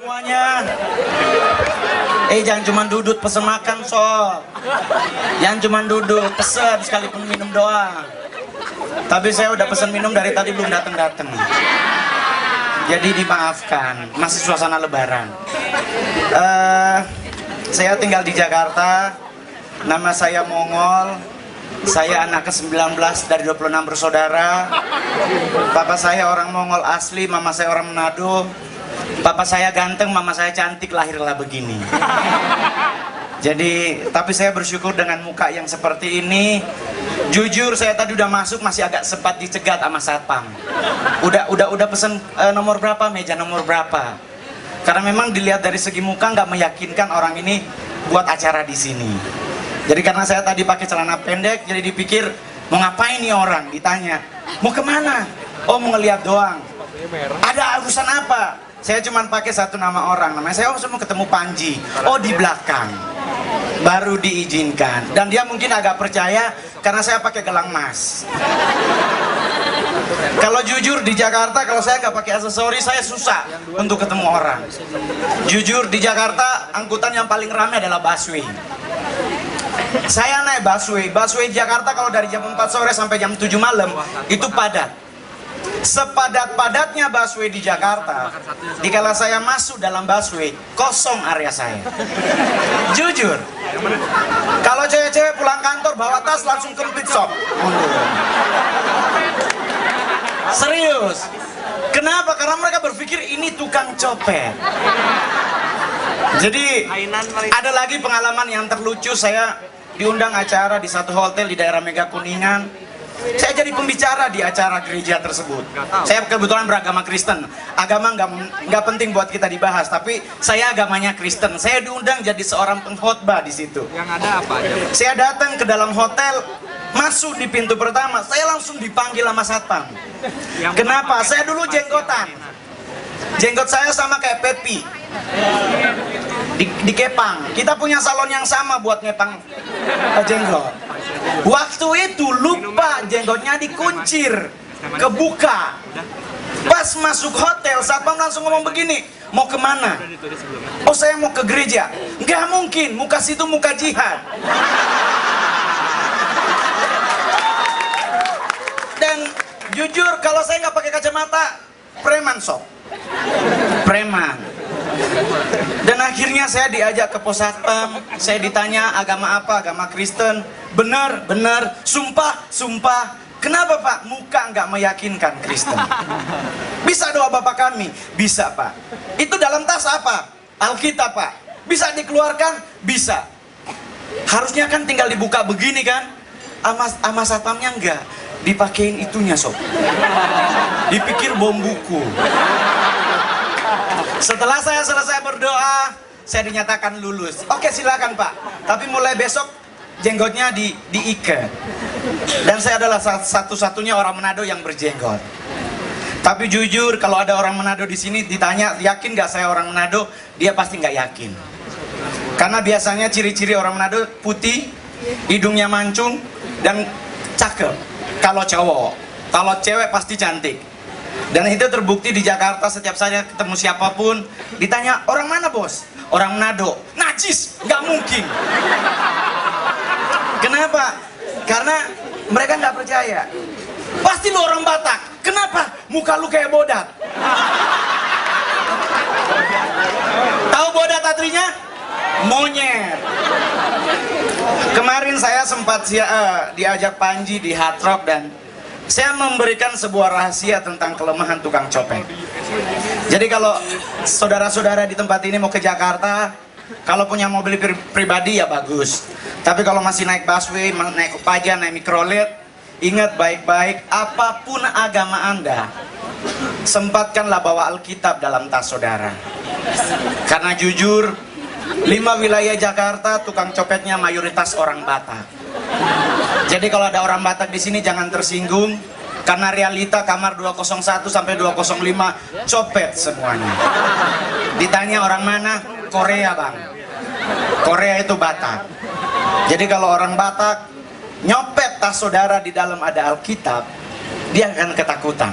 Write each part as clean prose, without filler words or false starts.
Semuanya, jangan cuma duduk pesen makan sob. Jangan cuma duduk pesen sekalipun minum doang. Tapi saya udah pesen minum dari tadi belum datang. Jadi dimaafkan, masih suasana lebaran. Saya tinggal di Jakarta. Nama saya Mongol. Saya anak ke-19 dari 26 bersaudara. Papa saya orang Mongol asli, mama saya orang Manado. Papa saya ganteng, mama saya cantik, lahirlah begini. Jadi, tapi saya bersyukur dengan muka yang seperti ini. Jujur, saya tadi udah masuk masih agak sempat dicegat sama satpam. Udah pesen nomor berapa, meja nomor berapa. Karena memang dilihat dari segi muka nggak meyakinkan orang ini buat acara di sini. Jadi karena saya tadi pakai celana pendek, jadi dipikir mau ngapain nih orang? Ditanya, mau kemana? Oh, mau ngeliat doang. Ada urusan apa? Saya cuma pakai satu nama orang, namanya saya mau ketemu Panji. Oh, di belakang baru diizinkan. Dan dia mungkin agak percaya karena saya pakai gelang emas. Kalau jujur di Jakarta, kalau saya nggak pakai aksesoris, saya susah untuk ketemu orang. Jujur di Jakarta, angkutan yang paling ramai adalah busway. Saya naik busway Jakarta kalau dari jam 4 sore sampai jam 7 malam itu padat. Sepadat-padatnya busway di Jakarta, dikala saya masuk dalam busway, kosong area saya. Jujur, kalau cewek-cewek pulang kantor bawa tas langsung ke pit shop. Serius. Kenapa? Karena mereka berpikir ini tukang copet. Jadi ada lagi pengalaman yang terlucu. Saya diundang acara di satu hotel di daerah Mega Kuningan. Saya jadi pembicara di acara gereja tersebut. Saya kebetulan beragama Kristen. Agama nggak penting buat kita dibahas, tapi saya agamanya Kristen. Saya diundang jadi seorang pengkhotbah di situ. Yang ada apa aja? Saya datang ke dalam hotel, masuk di pintu pertama, saya langsung dipanggil sama satpam. Kenapa? Saya dulu jenggotan. Jenggot saya sama kayak Pepi. Di Kepang. Kita punya salon yang sama buat ngepang jenggot. Waktu itu lupa jenggotnya dikuncir, kebuka. Pas masuk hotel, satpam langsung ngomong begini, mau kemana? Oh, saya mau ke gereja. Nggak mungkin, muka situ muka jihad. Dan jujur, kalau saya nggak pakai kacamata, preman sob. Preman. Dan akhirnya saya diajak ke pos satpam. Saya ditanya agama apa, agama Kristen. Benar, sumpah. Kenapa Pak? Muka nggak meyakinkan Kristen. Bisa doa Bapak kami? Bisa Pak. Itu dalam tas apa? Alkitab Pak. Bisa dikeluarkan? Bisa. Harusnya kan tinggal dibuka begini kan? Ama satpamnya enggak. Dipakein itunya sob. Dipikir bom buku. Setelah saya selesai berdoa, saya dinyatakan lulus. Oke, silakan Pak. Tapi mulai besok jenggotnya diikat. Dan saya adalah satu-satunya orang Manado yang berjenggot. Tapi jujur, kalau ada orang Manado di sini ditanya, yakin nggak saya orang Manado? Dia pasti nggak yakin. Karena biasanya ciri-ciri orang Manado putih, hidungnya mancung, dan cakep. Kalau cowok, kalau cewek pasti cantik. Dan itu terbukti di Jakarta. Setiap saya ketemu siapapun ditanya, orang mana bos? Orang Manado. Najis, nggak mungkin. Kenapa? Karena mereka nggak percaya. Pasti lu orang Batak. Kenapa? Muka lu kayak bodat. Tahu bodat artinya? Monyet. Kemarin saya sempat diajak Panji di Hard Rock dan saya memberikan sebuah rahasia tentang kelemahan tukang copet. Jadi kalau saudara-saudara di tempat ini mau ke Jakarta, kalau punya mobil pribadi ya bagus. Tapi kalau masih naik busway, naik Kopaja, naik mikrolet, ingat baik-baik, apapun agama Anda, sempatkanlah bawa Alkitab dalam tas saudara. Karena jujur, 5 wilayah Jakarta tukang copetnya mayoritas orang Batak. Jadi kalau ada orang Batak di sini jangan tersinggung, karena realita kamar 201 sampai 205 copet semuanya. Ditanya orang mana? Korea bang. Korea itu Batak. Jadi kalau orang Batak nyopet tas saudara di dalam ada Alkitab, dia akan ketakutan.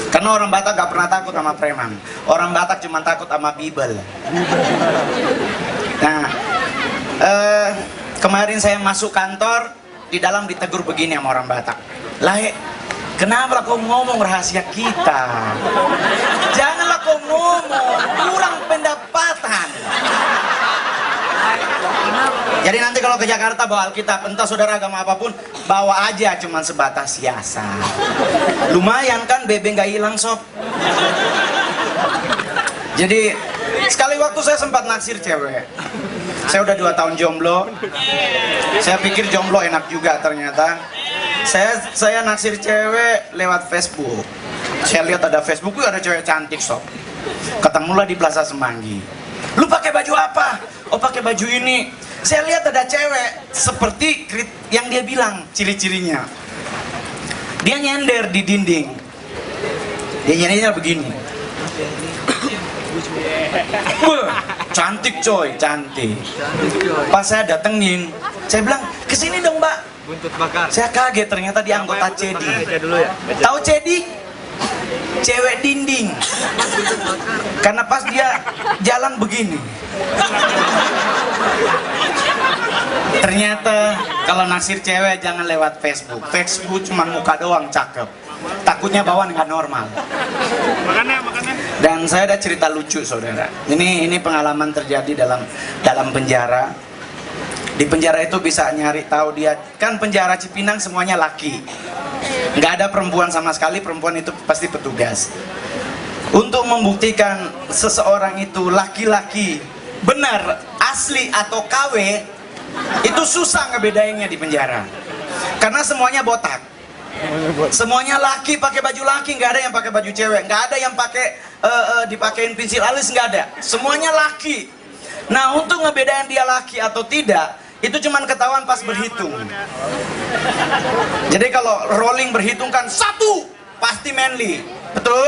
Karena orang Batak gak pernah takut sama preman. Orang Batak cuma takut sama Bibel. Nah, kemarin saya masuk kantor, di dalam ditegur begini sama orang Batak. Lae, kenapa kau ngomong rahasia kita? Janganlah kau ngomong, kurang pendapatan. Jadi nanti kalau ke Jakarta bawa Alkitab, entah saudara agama apapun, bawa aja cuman sebatas hiasan. Lumayan kan, bebek nggak hilang sob. Jadi sekali waktu saya sempat naksir cewek. Saya udah 2 tahun jomblo. Saya pikir jomblo enak juga, ternyata saya naksir cewek lewat Facebook. Saya lihat ada Facebook, ada cewek cantik sob. Ketemulah di Plaza Semanggi. Lu pakai baju apa? Oh pakai baju ini. Saya lihat ada cewek seperti yang dia bilang ciri-cirinya. Dia nyender di dinding. Dia nyendernya begini. Cantik coy, cantik. Pas saya datengin, saya bilang, kesini dong mbak. Buntut bakar. Saya kaget, ternyata dia anggota CEDI. Tahu CEDI? Cewek dinding. Karena pas dia jalan begini. Ternyata kalau naksir cewek jangan lewat Facebook. Facebook cuma muka doang cakep. Takutnya bawaan nggak normal. Makannya. Dan saya ada cerita lucu saudara. Ini pengalaman terjadi dalam penjara. Di penjara itu bisa nyari tahu dia, kan penjara Cipinang semuanya laki, nggak ada perempuan sama sekali. Perempuan itu pasti petugas. Untuk membuktikan seseorang itu laki-laki benar asli atau KW, itu susah ngebedainnya di penjara. Karena semuanya botak. Semuanya laki pakai baju laki, nggak ada yang pakai baju cewek, nggak ada yang pakai dipakein pensil alis, nggak ada. Semuanya laki. Nah untuk ngebedain dia laki atau tidak, itu cuman ketahuan pas berhitung. Jadi kalau rolling berhitung kan 1 pasti manly, betul?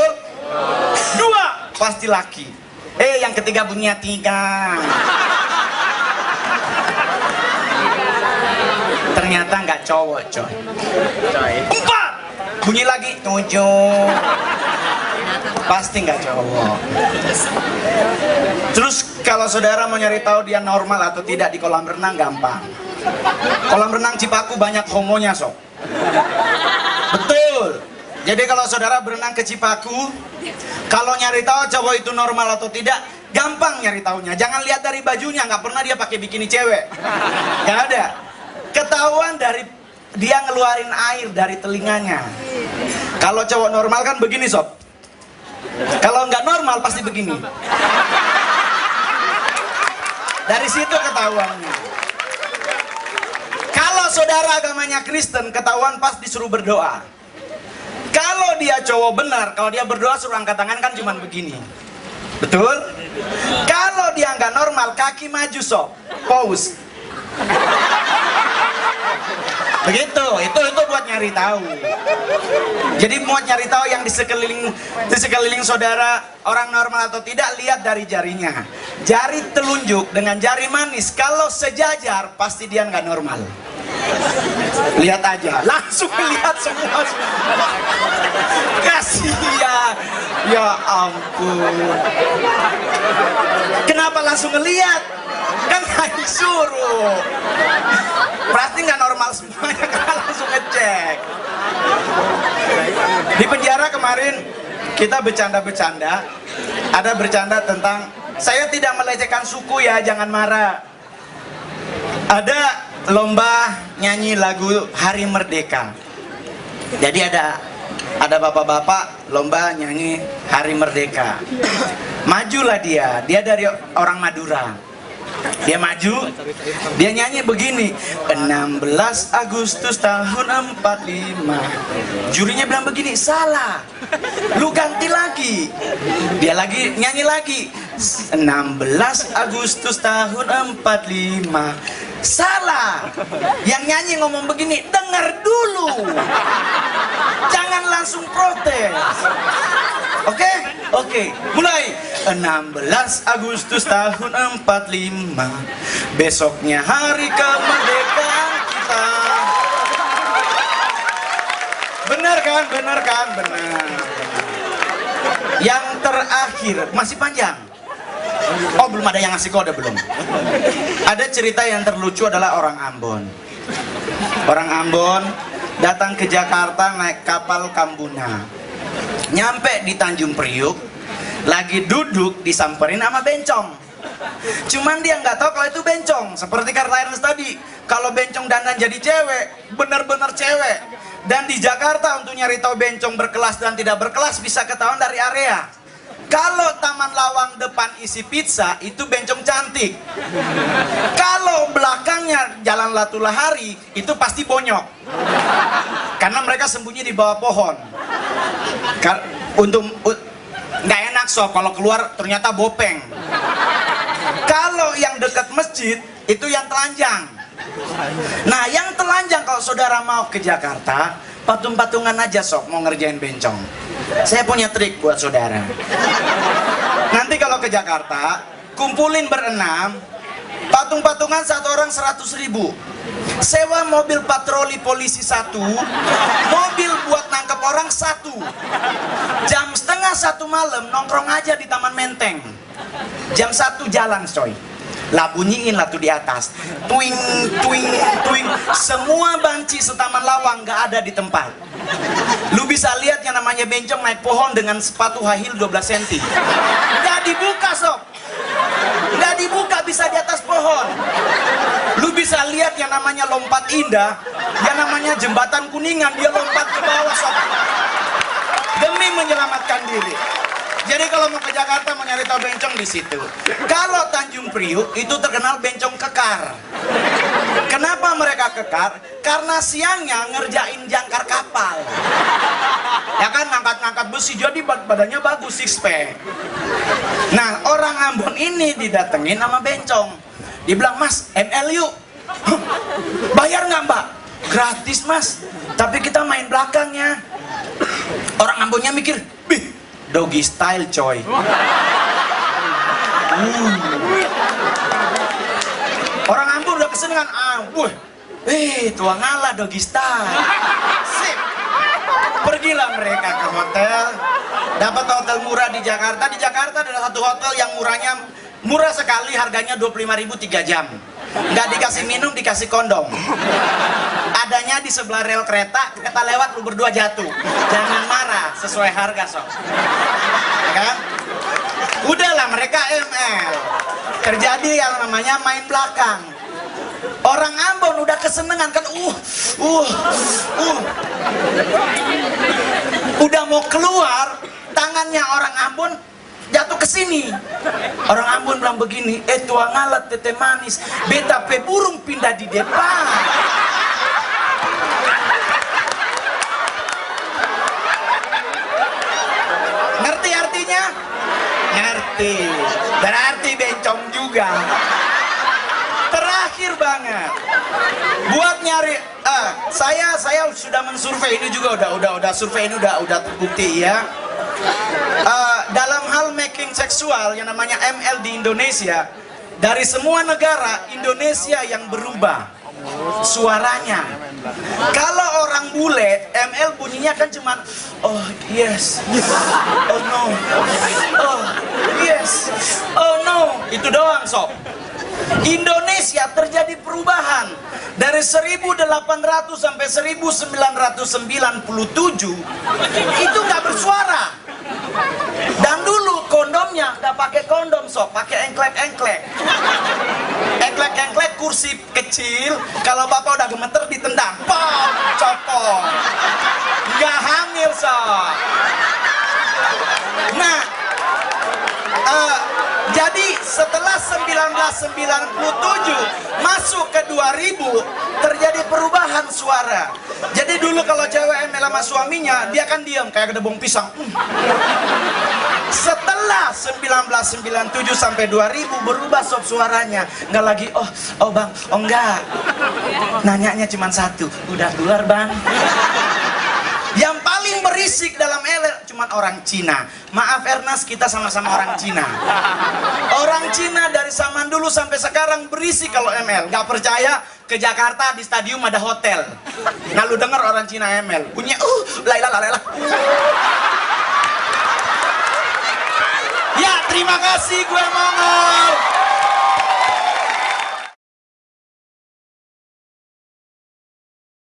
2 pasti laki. Yang ketiga bunyinya 3. Ternyata nggak cowok coy. 4 bunyi lagi 7. Pasti nggak cowok. Terus kalau saudara mau nyari tahu dia normal atau tidak di kolam renang, gampang. Kolam renang Cipaku banyak homonya sob. Betul. Jadi kalau saudara berenang ke Cipaku, kalau nyari tahu cowok itu normal atau tidak, gampang nyari taunya. Jangan lihat dari bajunya, nggak pernah dia pakai bikini cewek. Nggak ada. Ketahuan dari dia ngeluarin air dari telinganya. Kalau cowok normal kan begini sob. Kalau nggak normal pasti begini. Dari situ ketahuannya. Kalau saudara agamanya Kristen, ketahuan pas disuruh berdoa. Kalau dia cowok benar, kalau dia berdoa suruh angkat tangan kan cuman begini. Betul? Kalau dia nggak normal, kaki maju sob, pause. Begitu, itu buat nyari tahu. Jadi buat nyari tahu yang di sekeliling saudara orang normal atau tidak, lihat dari jarinya. Jari telunjuk dengan jari manis, kalau sejajar pasti dia nggak normal. Lihat aja, langsung lihat semua. Kasihan, ya ampun. Kenapa langsung ngelihat? Kan nggak disuruh. Pasti nggak normal semuanya, kan langsung ngecek. Di penjara kemarin kita bercanda-bercanda. Ada bercanda tentang, saya tidak melecehkan suku ya, jangan marah. Ada lomba nyanyi lagu Hari Merdeka. Jadi ada bapak-bapak lomba nyanyi Hari Merdeka. Majulah dia dari orang Madura. Dia maju, dia nyanyi begini, 16 Agustus tahun 45. Jurinya bilang begini, salah, lu ganti lagi. Dia lagi nyanyi lagi, 16 Agustus tahun 45. Salah. Yang nyanyi ngomong begini, dengar dulu, jangan langsung protes. Oke, mulai. 16 Agustus tahun 45, besoknya hari kemerdekaan kita. Benar kan? Benar. Yang terakhir, masih panjang. Oh, belum ada yang ngasih kode, belum. Ada cerita yang terlucu adalah orang Ambon. Orang Ambon datang ke Jakarta naik kapal Kambuna. Nyampe di Tanjung Priuk, lagi duduk disamperin sama bencong. Cuman dia nggak tahu kalau itu bencong. Seperti Karl Ernst tadi, kalau bencong dandan jadi cewek, bener-bener cewek. Dan di Jakarta untuk nyari tahu bencong berkelas dan tidak berkelas bisa ketahuan dari area. Kalau Taman Lawang depan isi pizza, itu bencong cantik. Kalau belakangnya Jalan Latulahari, itu pasti bonyok. Karena mereka sembunyi di bawah pohon. Nggak enak sob, kalau keluar ternyata bopeng. Kalau yang dekat masjid, itu yang telanjang. Nah, yang telanjang kalau saudara mau ke Jakarta, patung-patungan aja sob mau ngerjain bencong. Saya punya trik buat saudara. Nanti kalau ke Jakarta, kumpulin berenam, patung-patungan satu orang 100.000. Sewa mobil patroli polisi 1, mobil buat nangkep orang 1. Jam setengah 1 malam nongkrong aja di Taman Menteng. Jam 1 jalan coy. Lah bunyiin lah tuh di atas. Twing, twing, twing. Semua banci setaman Lawang nggak ada di tempat. Lu bisa lihat yang namanya bencong naik pohon dengan sepatu high heel 12 cm. Nggak dibuka sob. Nggak dibuka, bisa di atas pohon. Lu bisa lihat yang namanya lompat indah, yang namanya jembatan Kuningan, dia lompat ke bawah sob. Demi menyelamatkan diri. Jadi kalau mau ke Jakarta mau nyari tahu bencong di situ. Kalau Tanjung Priuk itu terkenal bencong kekar. Kenapa mereka kekar? Karena siangnya ngerjain jangkar kapal. Ya kan, ngangkat-ngangkat besi, jadi badannya bagus, six pack. Nah, orang Ambon ini didatengin sama bencong. Dibilang, "Mas, ML yuk." "Hah, bayar nggak mbak?" "Gratis mas, tapi kita main belakangnya." Orang Ambonnya mikir, "Bih, doggy style coy." Orang Ambon udah kesenangan. Tua ngalah doggy style. Sip. Pergilah mereka ke hotel. Dapat hotel murah di Jakarta. Di Jakarta ada satu hotel yang murah sekali, harganya 25.000 3 jam. Nggak dikasih minum, dikasih kondom. Adanya di sebelah rel kereta lewat, lu berdua jatuh. Jangan marah, sesuai harga sob. Ya kan? Udahlah, mereka ML. Terjadi yang namanya main belakang. Orang Ambon udah kesenengan kan, udah mau keluar, tangannya orang Ambon jatuh ke sini. Orang Ambon bilang begini, "Tua ngalat tete manis, beta pe burung pindah di depan." Ngerti artinya? Ngerti. Berarti bencong juga. Terakhir banget. Buat nyari saya sudah mensurvei ini juga, udah survei ini udah terbukti ya. Dalam hal making seksual yang namanya ML di Indonesia, dari semua negara, Indonesia yang berubah suaranya. Kalau orang bule, ML bunyinya kan cuman "Oh yes, oh no, oh yes, oh no," itu doang sob. Indonesia terjadi perubahan dari 1800 sampai 1997 itu nggak bersuara. Dan dulu kondomnya nggak pakai kondom sob, pakai engklek-engklek. Engklek-engklek kursi kecil, kalau bapak udah gemeter ditendang, pom, copot. Nggak hamil sob. Nah, jadi setelah 1997 masuk ke 2000 terjadi perubahan suara. Jadi dulu kalau cewek ML sama suaminya, dia kan diam kayak gedebong pisang. Setelah 1997 sampai 2000 berubah sob suaranya. Nggak lagi oh bang, oh enggak. Nanyanya cuma satu, "Udah keluar bang?" Yang paling berisik dalam ML cuma orang Cina. Maaf Ernest, kita sama-sama orang Cina. Orang Cina dari zaman dulu sampai sekarang berisik kalau ML. Gak percaya, ke Jakarta di stadium ada hotel. Nah lu denger orang Cina ML bunyinya lailah. Terima kasih gue Mongol.